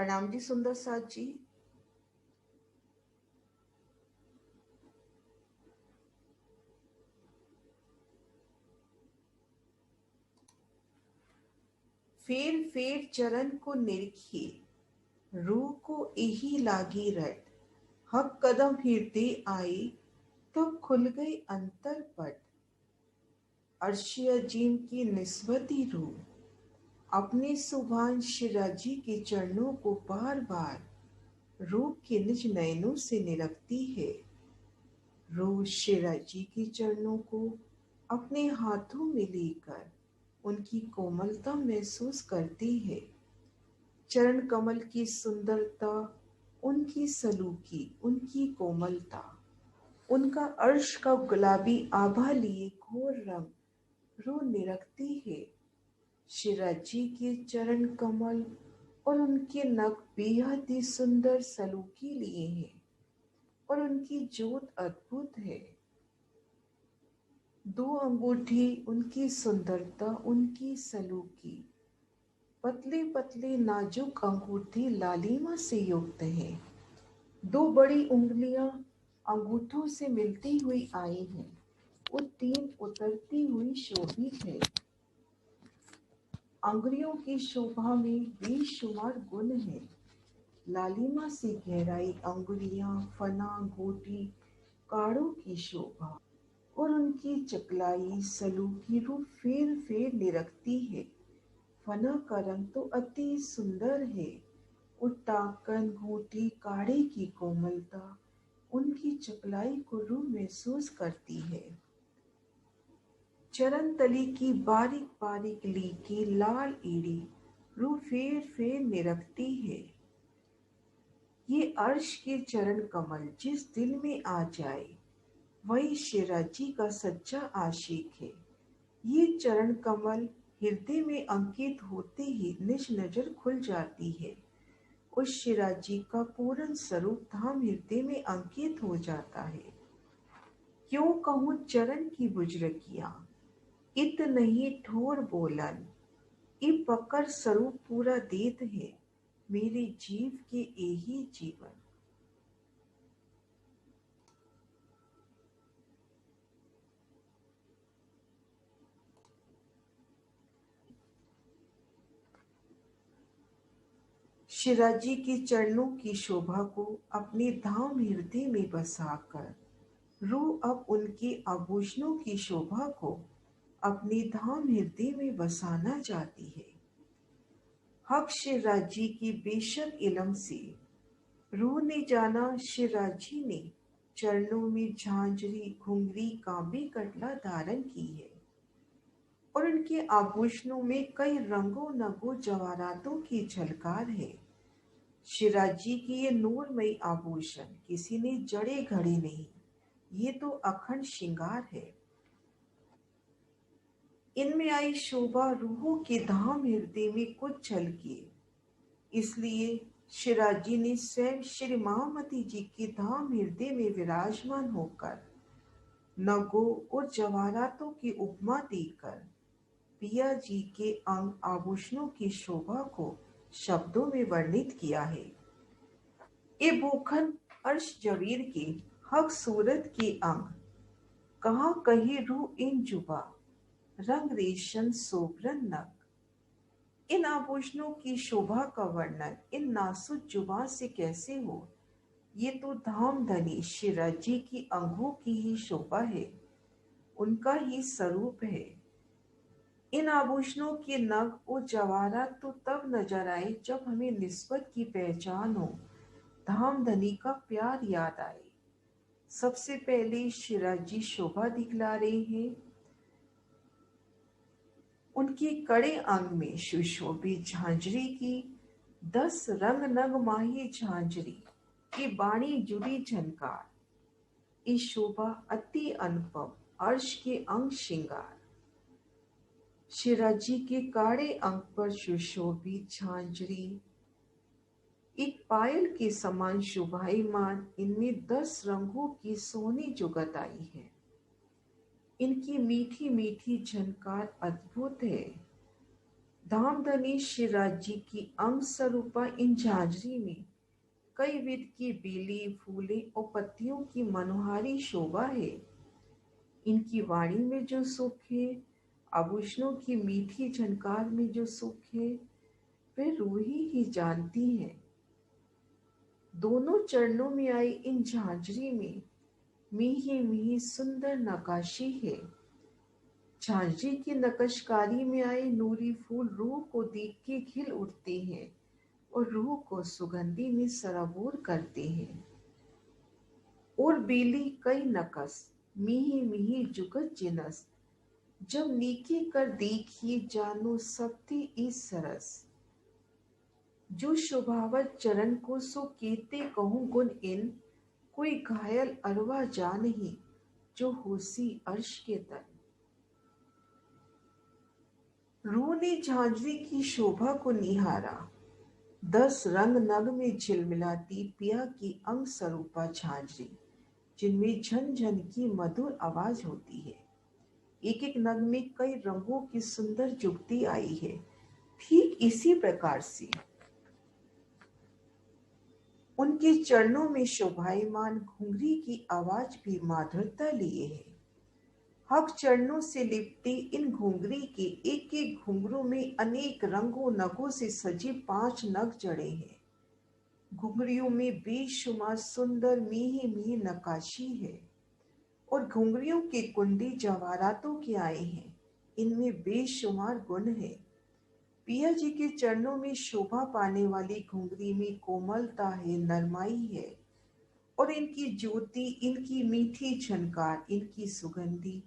प्रणाम जी सुंदर साथ जी। फेर फेर चरण को निरखिए, रूह को यही लागी रट। हक कदम हिरते आई, तब खुल गई अंतर पट। अर्शी अजीम की निस्बती रूह अपने सुभान शिराजी के चरणों को बार बार रूह के निज नयनों से निरखती है। रूह शिराजी के चरणों को अपने हाथों में लेकर उनकी कोमलता महसूस करती है। चरण कमल की सुंदरता, उनकी सलूकी, उनकी कोमलता, उनका अर्श का गुलाबी आभा लिए घोर रंग रूह निरखती है। शिराजी के चरण कमल और उनके नख बेहद ही सुंदर सलूकी लिए हैं और उनकी जोत अद्भुत है। दो अंगूठी, उनकी सुंदरता, उनकी सलूकी, पतले पतले नाजुक अंगूठी लालिमा से युक्त है। दो बड़ी उंगलियां अंगूठों से मिलती हुई आई हैं, वो तीन उतरती हुई शोभित है। अंगुलियों की शोभा में बेशुमार गुण है। लालिमा से गहराई अंगुलियां, फना, घोटी, काड़ों की शोभा और उनकी चकलाई सलूकी रूप फेर फेर निरखती है। फना का रंग तो अति सुंदर है। उट्टाकन, घूटी, काढ़े की कोमलता उनकी चपलाई को रूह महसूस करती है। चरण तली की बारीक बारीक लीकी लाल एड़ी रूह फेर फेर निरखती है। ये अर्श के चरण कमल जिस दिल में आ जाए वही शिराजी का सच्चा आशिक है। ये चरण कमल हृदय में अंकित होते ही निज नजर खुल जाती है। उस शिराजी का पूर्ण स्वरूप धाम हृदय में अंकित हो जाता है। क्यों कहूँ चरण की बुजरकियां, इत नहीं ठोर बोलन, इ पकड़ स्वरूप पूरा देत है मेरे जीव के यही जीवन। शिराजी के चरणों की शोभा को अपने धाम हृदय में बसाकर रूह अब उनके आभूषणों की शोभा को अपने धाम हृदय में बसाना चाहती है। हक शिराजी की बेशक इलम से रूह ने जाना, शिराजी ने चरणों में झांझरी, घुंघरी, कांबी कटला धारण की है और उनके आभूषणों में कई रंगों नगों जवाहरातों की झलकार है। शिराजी की ये नूरमयी आभूषण किसी ने जड़े घड़े नहीं, ये तो अखंड श्रृंगार है। इनमें आई शोभा रूहों के धाम हृदय में कुछ झलकी, इसलिए शिराजी ने स्वयं श्री महामती जी के धाम हृदय में विराजमान होकर नगों और जवाहरातों की उपमा देकर पिया जी के अंग आभूषणों की शोभा को शब्दों में वर्णित किया है। ये भूखन अर्श जवीर के हक सूरत के अंग, कहाँ कही रूह इन जुबा, रंग रेशम सोबरन नग। इन आभूषणों की शोभा का वर्णन इन नासुक जुबान से कैसे हो। ये तो धाम धनी शिराजी की अंगों की ही शोभा है, उनका ही स्वरूप है। इन आभूषणों के नग और जवाहरात तो तब नजर आए जब हमें निस्बत की पहचान हो, धाम धनी का प्यार याद आए। सबसे पहले शिराजी शोभा दिखला रहे हैं। उनके कड़े अंग में सुशोभित झांझरी की 10 रंग नग माही झांझरी की बाणी जुड़ी झनकार। इस शोभा अति अनुपम अर्श के अंग श्रृंगार। शिराजी के काड़े अंग पर सुशोभित झांझरी एक पायल के समान शोभायमान, इनमें 10 रंगों की सोनी जुगत आई है। इनकी मीठी मीठी झनकार अद्भुत है। धामधनी श्रीराज जी की अंग स्वरूपा इन झांझरी में कई विध की बेली, फूले और पत्तियों की मनोहारी शोभा है। इनकी वाणी में जो सुख है, आभूषणों की मीठी झनकार में जो सुख है, वह रूह ही जानती है। दोनों चरणों में आई इन झांझरी में मीही मीही सुंदर नकाशी है। झांझरी की नक्शकारी में आए नूरी फूल रूह को देख के खिल उठते हैं और रूह को सुगंधी में सराबोर करते हैं। और बेली कई नकस मीही मीही जुगत जिनस, जब नीके कर देखिए जानो सबते इस सरस। जो शोभावत चरण को सो कीते कहूँ गुण इन, कोई घायल अरवा जा नहीं जो होसी अर्श के तन। रूह ने झांझरी की शोभा को निहारा। 10 रंग नग में झिलमिलाती पिया की अंग स्वरूपा झांझरी, जिनमें झन झन की मधुर आवाज होती है। एक एक नग में कई रंगों की सुंदर जुगती आई है। ठीक इसी प्रकार से उनके चरणों में शोभायमान घुंघरी की आवाज भी माधुरता लिए है। हक चरणों से लिपटी इन घुंघरी के एक एक घुंघरू में अनेक रंगों नगों से सजी 5 नग जड़े हैं। घुंघरियों में बेशुमार सुंदर मीही मीही नक्काशी है और घुंघरियों के कुंडी जवाहरातों के आए हैं। इनमें बेशुमार गुण है। पिया जी के चरणों में शोभा पाने वाली घुंघरी में कोमलता है, नरमाई है और इनकी ज्योति, इनकी मीठी झनकार, इनकी सुगंधी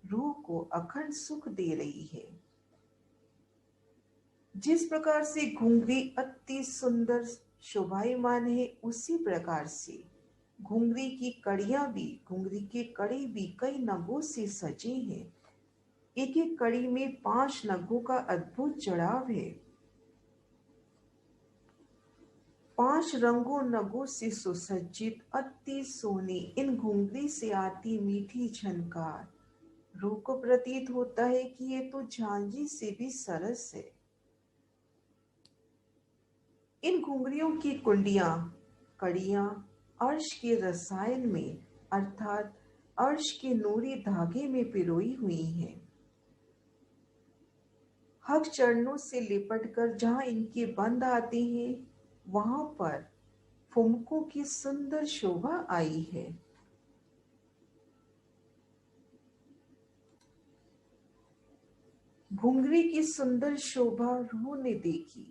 रूह को अखंड सुख दे रही है। जिस प्रकार से घुंघरी अति सुंदर शोभायमान है, उसी प्रकार से घुंघरी की कड़ियां भी, घुंघरी के कड़ी भी कई नगों से सजे हैं। एक एक कड़ी में 5 नगों का अद्भुत जड़ाव है। 5 रंगों नगों से सुसज्जित अति सोनी इन घुंघरी से आती मीठी झनकार रूह को प्रतीत होता है कि ये तो झांझी से भी सरस है। इन घुंघरियों की कुंडियां, कड़ियां अर्श के रसायन में अर्थात अर्श के नूरी धागे में पिरोई हुई हैं। हक चरणों से लिपटकर जहां इनके बंद आते हैं, वहां पर फुमकों की सुंदर शोभा आई है। घुंघरी की सुंदर शोभा रूह ने देखी।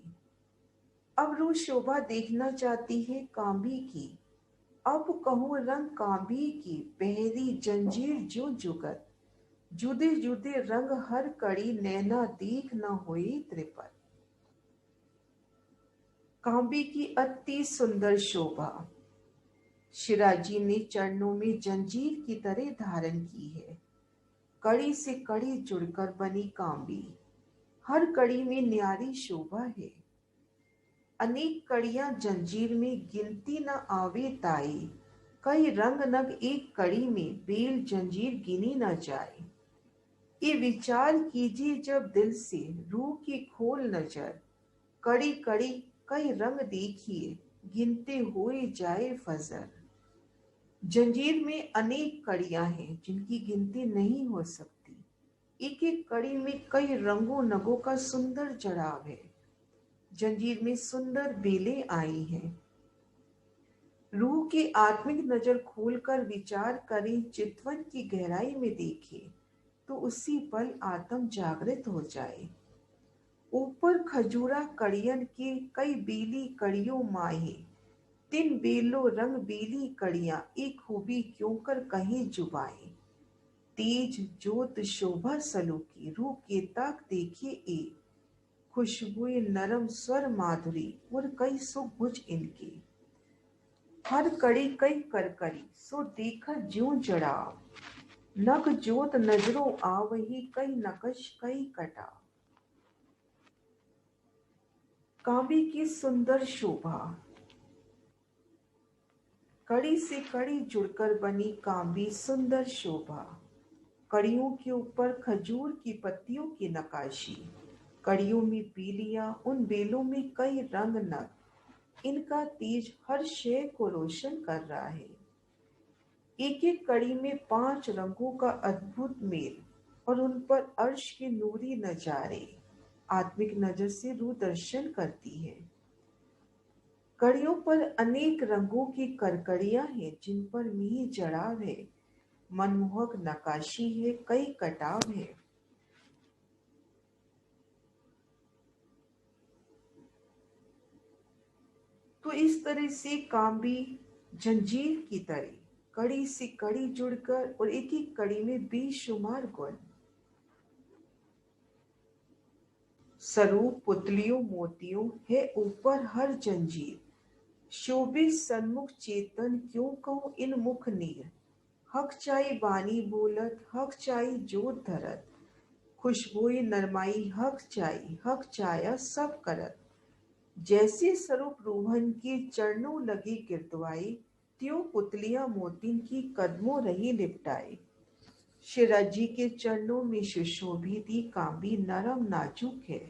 अब रूह शोभा देखना चाहती है कांबी की। अब कहूँ रंग कांबी की, पहरी जंजीर जो जुगत, जुदे जुदे रंग हर कड़ी, नैना देख न होए त्रिपत। कांबी की अति सुंदर शोभा शिराजी ने चरणों में जंजीर की तरह धारण की है। कड़ी से कड़ी जुड़कर बनी कांबी, हर कड़ी में न्यारी शोभा है। अनेक कड़ियां जंजीर में गिनती न आवे ताई, कई रंग नग एक कड़ी में बेल जंजीर गिनी न जाए। ये विचार कीजिए जब दिल से रूह की खोल नजर, कड़ी कड़ी कई रंग देखिए गिनते हुए जाए फजर। जंजीर में अनेक कड़ियां हैं जिनकी गिनती नहीं हो सकती। एक एक कड़ी में कई रंगों नगों का सुंदर जड़ाव है। जंजीर में सुंदर बेलें आई हैं। रूह की आत्मिक नजर खोलकर विचार करें, चितवन की गहराई में देखें तो उसी पल आत्म जागृत हो जाए। ऊपर खजूरा कड़ियन के कई बेली कड़ियों माहे, 3 बेलो रंग बेली कड़ियां एक खूबी क्यों कर कहीं जुबाए। तेज जोत शोभा सलूकी रूह के ताक देखिए एक, खुशबुए नरम स्वर माधुरी और कई सुख बुझ इनकी। हर कड़ी कई करकरी सो देखा ज्यों जड़ाव, नग जोत नजरों आवही कई नकश कई कटा। कांबी की सुंदर शोभा कड़ी से कड़ी जुड़कर बनी कांबी सुंदर शोभा, कड़ियों के ऊपर खजूर की पत्तियों की नकाशी, कड़ियों में पीलियां, उन बेलों में कई रंग नग, इनका तेज हर शय को रोशन कर रहा है। एक एक कड़ी में 5 रंगों का अद्भुत मेल और उन पर अर्श के नूरी नजारे आत्मिक नजर से रूह दर्शन करती है। कड़ियों पर अनेक रंगों की करकड़ियां हैं, जिन पर मिही जड़ाव है, मनमोहक नक्काशी है, कई कटाव है। तो इस तरह से काम्बी जंजीर की तरह कड़ी से कड़ी जुड़कर और एक एक कड़ी में बेशुमार गुण, स्वरूप पुतलियों मोतियों है ऊपर हर जंजीर, शोभे सन्मुख चेतन क्यों कहूँ इन मुख नीर, हक चाई बानी बोलत हक चाई जोत धरत, खुशबोई नरमाई हक चाया सब करत, जैसे स्वरूप रोहन के चरणों लगी गिरदवाई, त्यों पुतलियां मोतिन की कदमों रही लिपटाई। शिवराज जी के चरणों में सुशोभित कांबी नरम नाजुक है,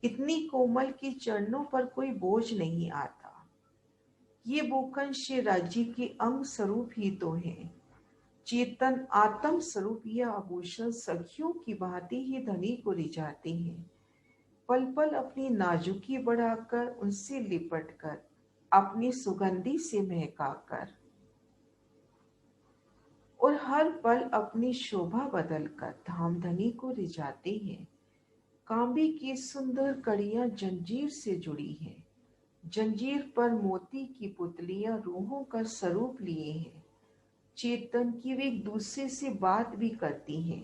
इतनी कोमल कि चरणों पर कोई बोझ नहीं आता। ये बोखन शिवराज जी के अंग स्वरूप ही तो हैं। चेतन आत्म स्वरूप यह आभूषण सखियों की भांति ही धनी को रिझाते हैं। पल पल अपनी नाजुकी बढ़ाकर, उनसे लिपटकर, अपनी सुगंधी से महकाकर और हर पल अपनी शोभा बदलकर धामधनी को रिझाते हैं। कांबी की सुंदर कड़ियां जंजीर से जुड़ी हैं। जंजीर पर मोती की पुतलियां रूहों का स्वरूप लिए हैं। चेतन की वे एक दूसरे से बात भी करती हैं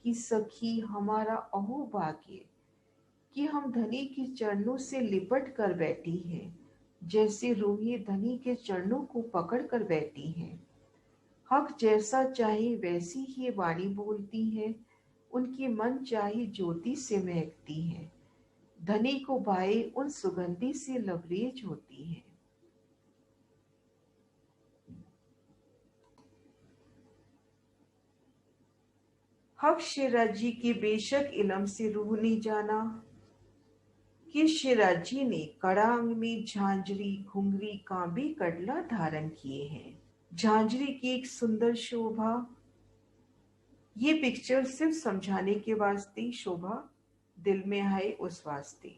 कि सखी हमारा अहो भाग्य कि हम धनी के चरणों से लिपट कर बैठी हैं, जैसे रूही धनी के चरणों को पकड़ कर बैठी हैं। हक जैसा चाहे वैसी ही वाणी बोलती है, उनकी मन चाहे ज्योति से महकती है, धनी को भाए उन सुगंधी से लबरेज होती है। हक शिवराज जी के बेशक इलम से रूह ने जाना कि शिवराज जी ने कड़ांग में झांझरी घुंघरी कांबी कड़ला धारण किए हैं। झांझरी की एक सुंदर शोभा, ये पिक्चर सिर्फ समझाने के वास्ते, शोभा दिल में आए उस वास्ते।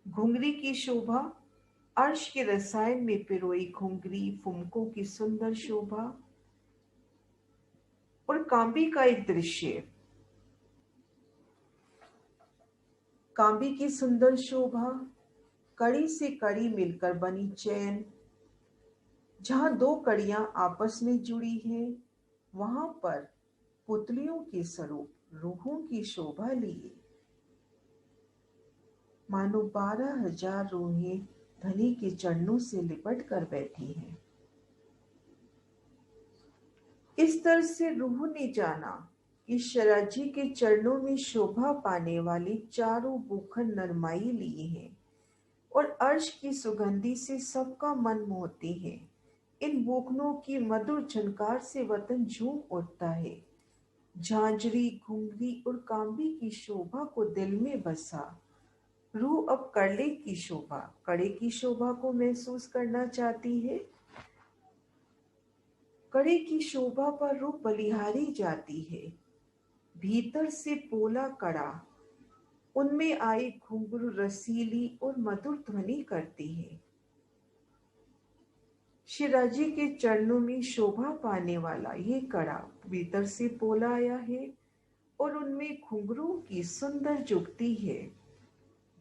घुंघरी की शोभा, अर्श के रसायन में पिरोई घुंघरी फुमकों की सुंदर शोभा और कांबी का एक दृश्य, कांबी की सुंदर शोभा, कड़ी से कड़ी मिलकर बनी चैन, जहां दो कड़ियां आपस में जुड़ी हैं, वहां पर पुतलियों के स्वरूप रूहों की शोभा लिए, मानो 12,000 रूहें धनी के चरणों से लिपट कर बैठी हैं। इस तरह से रूह ने जाना कि शिवराज जी के चरणों में शोभा पाने वाली चारों बुखन नरमाई लिए हैं और अर्श की सुगंधी से सबका मन मोहते हैं। इन बुखनों की मधुर झनकार से वतन झूम उठता है। झांझरी घुंघरी और कांबी की शोभा को दिल में बसा। रूह अब कड़े की शोभा को महसूस करना चाहती है। कड़े की शोभा पर रूह बलिहारी जाती है। भीतर से पोला कड़ा, उनमें आई घुंघरू रसीली और मधुर ध्वनि करती है। शिवराज जी के चरणों में शोभा पाने वाला ये कड़ा भीतर से पोला आया है और उनमें घुंघरू की सुंदर जुगती है।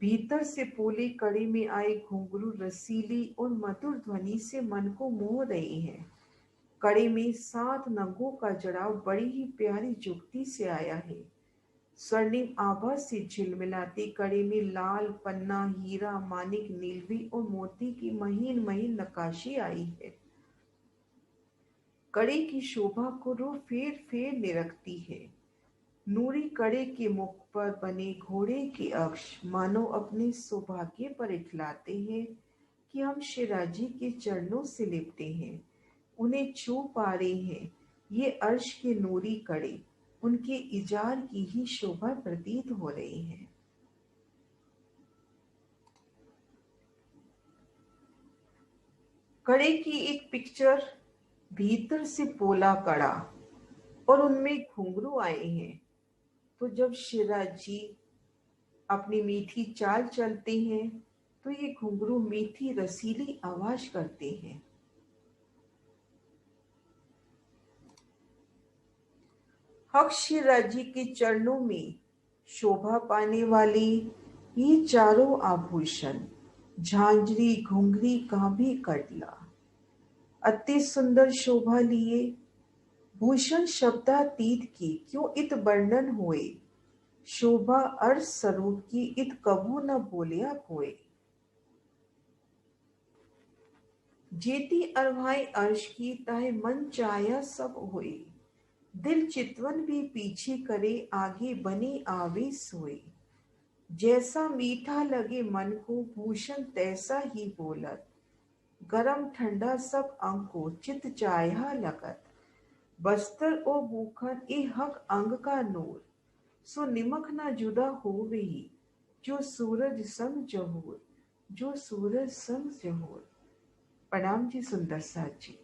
भीतर से पोले कड़ी में आए घुंघरू रसीली और मधुर ध्वनि से मन को मोह रही है। कड़ी में 7 नगों का जड़ाव बड़ी ही प्यारी जुगती से आया है। स्वर्णिम आभा से झिलमिलाती कड़ी में लाल पन्ना हीरा मानिक नीलवी और मोती की महीन महीन नक्काशी आई है। कड़ी की शोभा को रूह फेर फेर निरखती है। नूरी कड़े के मुख पर बने घोड़े के अक्ष मानो अपने सौभाग्य पर इठलाते हैं कि हम शिवराज जी के चरणों से लिपटे हैं, उन्हें छू पा रहे हैं। ये अर्श के नूरी कड़े उनके इजार की ही शोभा प्रतीत हो रही है। कड़े की एक पिक्चर, भीतर से पोला कड़ा और उनमें घुंघरू आए हैं। तो जब शिवराज जी अपनी मीठी चाल चलते हैं तो ये घुंघरू मीठी रसीली आवाज करते हैं। हक शिवराज जी के चरणों में शोभा पाने वाले ये चारों आभूषण, झांझरी घुंघरी का भी कटला, अति सुंदर शोभा लिए। भूषण शब्दातीत की क्यों इत वर्णन होए, शोभा अर्थ स्वरूप की इत कबू न बोलिया कोय। जेती अरभाई अर्श की ताहे मन चाया सब होए, दिल चितवन भी पीछे करे आगे बने आवे सोए। जैसा मीठा लगे मन को भूषण तैसा ही बोलत, गरम ठंडा सब अंग को चित चाया लगत। बस्तर ओ भूखन ए हक अंग का नूर, सो निमक ना जुदा होवे ही, जो सूरज संग जहूर, जो सूरज संग जहूर। प्रणाम जी सुंदर साथ जी।